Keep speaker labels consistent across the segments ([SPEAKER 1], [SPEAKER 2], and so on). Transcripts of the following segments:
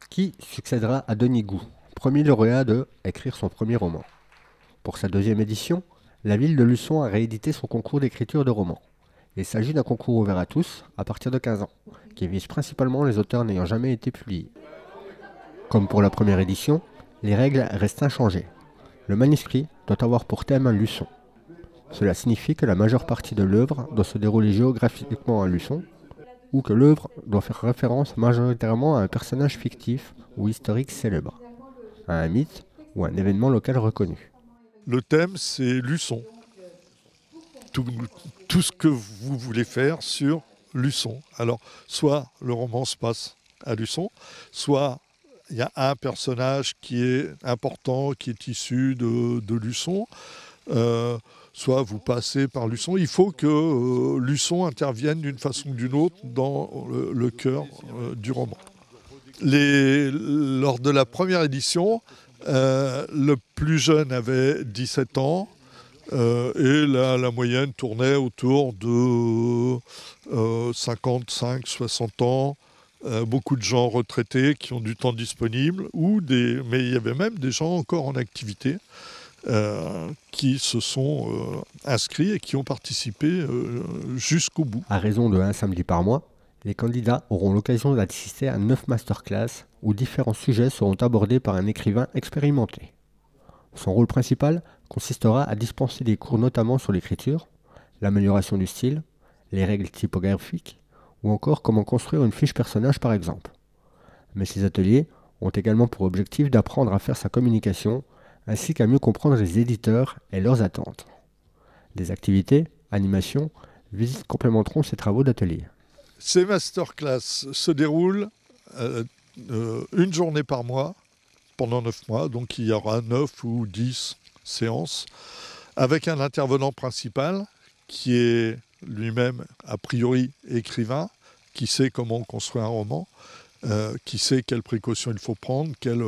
[SPEAKER 1] Qui succédera à Denis Goux, premier lauréat de Écrire son premier roman. Pour sa deuxième édition, la ville de Luçon a réédité son concours d'écriture de romans. Il s'agit d'un concours ouvert à tous, à partir de 15 ans, qui vise principalement les auteurs n'ayant jamais été publiés. Comme pour la première édition, les règles restent inchangées. Le manuscrit doit avoir pour thème un Luçon. Cela signifie que la majeure partie de l'œuvre doit se dérouler géographiquement à Luçon, ou que l'œuvre doit faire référence majoritairement à un personnage fictif ou historique célèbre, à un mythe ou à un événement local reconnu.
[SPEAKER 2] Le thème, c'est Luçon. Tout ce que vous voulez faire sur Luçon. Alors, soit le roman se passe à Luçon, soit il y a un personnage qui est important, qui est issu de Luçon, soit vous passez par Luçon. Il faut que Luçon intervienne d'une façon ou d'une autre dans le cœur du roman. Lors de la première édition, le plus jeune avait 17 ans et la moyenne tournait autour de 55-60 ans. Beaucoup de gens retraités qui ont du temps disponible, mais il y avait même des gens encore en activité qui se sont inscrits et qui ont participé jusqu'au bout.
[SPEAKER 1] À raison de un samedi par mois, les candidats auront l'occasion d'assister à 9 masterclass où différents sujets seront abordés par un écrivain expérimenté. Son rôle principal consistera à dispenser des cours notamment sur l'écriture, l'amélioration du style, les règles typographiques, ou encore comment construire une fiche personnage par exemple. Mais ces ateliers ont également pour objectif d'apprendre à faire sa communication, ainsi qu'à mieux comprendre les éditeurs et leurs attentes. Des activités, animations, visites complémenteront ces travaux d'atelier.
[SPEAKER 2] Ces masterclass se déroulent une journée par mois, pendant 9 mois, donc il y aura 9 ou 10 séances, avec un intervenant principal qui est lui-même a priori écrivain, qui sait comment construire un roman, qui sait quelles précautions il faut prendre, quels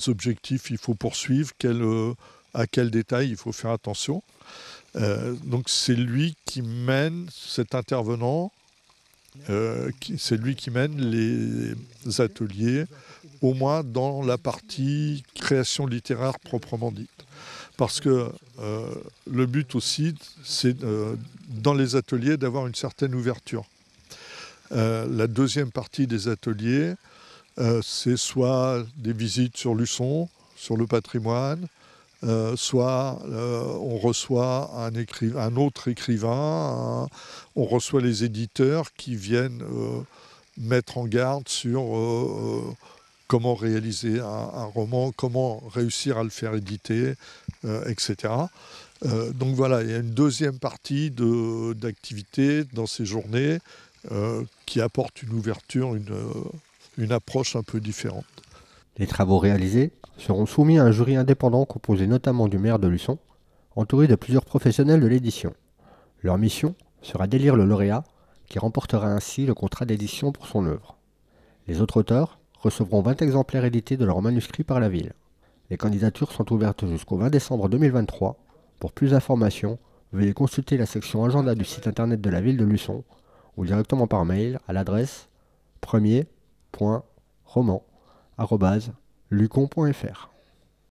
[SPEAKER 2] objectifs il faut poursuivre, à quels détails il faut faire attention. Donc c'est lui qui mène cet intervenant, c'est lui qui mène les ateliers, au moins dans la partie création littéraire proprement dite. Parce que le but aussi, c'est dans les ateliers d'avoir une certaine ouverture. La deuxième partie des ateliers, c'est soit des visites sur Luçon, sur le patrimoine, soit on reçoit un autre écrivain, on reçoit les éditeurs qui viennent mettre en garde sur comment réaliser un roman, comment réussir à le faire éditer, etc. Donc voilà, il y a une deuxième partie d'activité dans ces journées qui apporte une ouverture, une approche un peu différente.
[SPEAKER 1] Les travaux réalisés seront soumis à un jury indépendant composé notamment du maire de Luçon, entouré de plusieurs professionnels de l'édition. Leur mission sera d'élire le lauréat, qui remportera ainsi le contrat d'édition pour son œuvre. Les autres auteurs recevront 20 exemplaires édités de leur manuscrit par la ville. Les candidatures sont ouvertes jusqu'au 20 décembre 2023. Pour plus d'informations, veuillez consulter la section agenda du site internet de la ville de Luçon ou directement par mail à l'adresse premier.roman@lucon.fr.